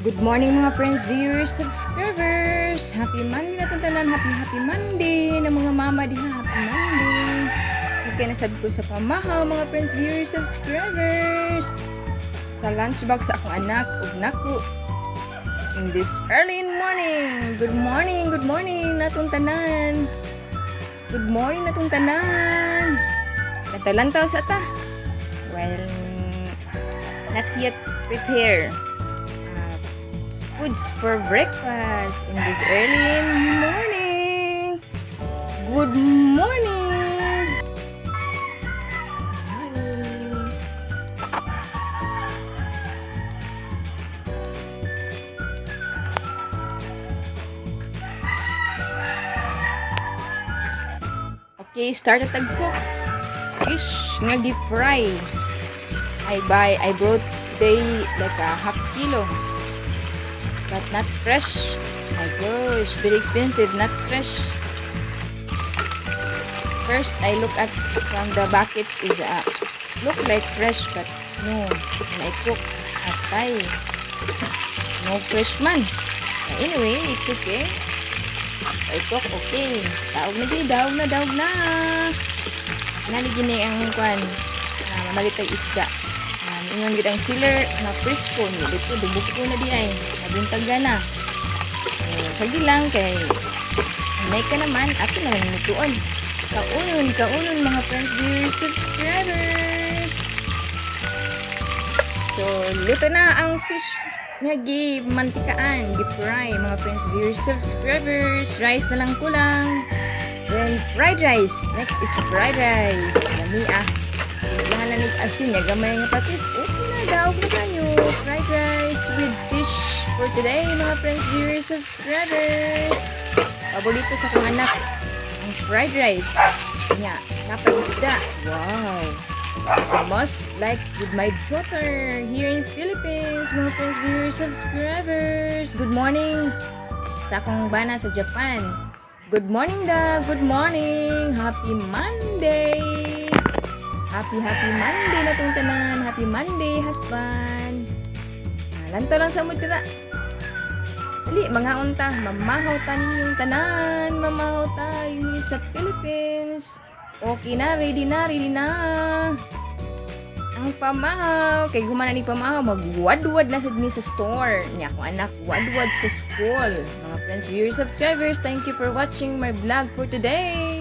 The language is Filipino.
Good morning mga friends, viewers, subscribers. Happy Monday na tanan. Happy Monday na mga mama diha. Happy Monday. Hikay na sabi ko sa pamahaw mga friends, viewers, subscribers. Sa lunchbox sa akong anak ug naku. In this early morning. Good morning natong tanan. Good morning natong tanan. Natalantaw sa ta. Well, not yet prepare foods for breakfast in this early morning. Good morning. Okay, start at tag-cook. Fish nga gi-fry. I brought today like a half kilo. But not fresh. My gosh, very expensive, not fresh. First, I look at from the buckets is look like fresh, but no. When I cook at Thai, no fresh man. But anyway, it's okay. I cook okay. Daog na. Naligini ang kwan. Mamalitay isda. Ingon gid ang sealer na presko ni dito dubok ko na di ay nabuntag na. Sige lang kay may ka naman ato na lang nutuon. Kaunon mga friends, viewers, subscribers. So luto na ang fish nga mantikaan, gi-fry mga friends, viewers, subscribers. Rice na lang kulang. Then fried rice. Next is fried rice. Lami lahan na asin niya, gamay nga patis. Okay na, daog na tayo. Fried rice with fish for today, mga friends, viewers, subscribers. Paborito sa kong anak, ang fried rice. Nya, napaisda. Wow. It's the most like with my daughter here in Philippines, mga friends, viewers, subscribers. Good morning sa akong bana sa Japan. Good morning da. Good morning. Happy Monday. Happy Monday na itong tanan. Happy Monday, husband. Lanto lang sa mood na. Dali, mga unta. Mamahaw ta ninyong tanan. Mamahaw tayo sa Philippines. Okay na, ready na. Ang pamahaw. Kay gumana ni pamahaw, magwadwad na sa store. Niya akong anak, wadwad sa school. Mga friends, viewers, subscribers, thank you for watching my vlog for today.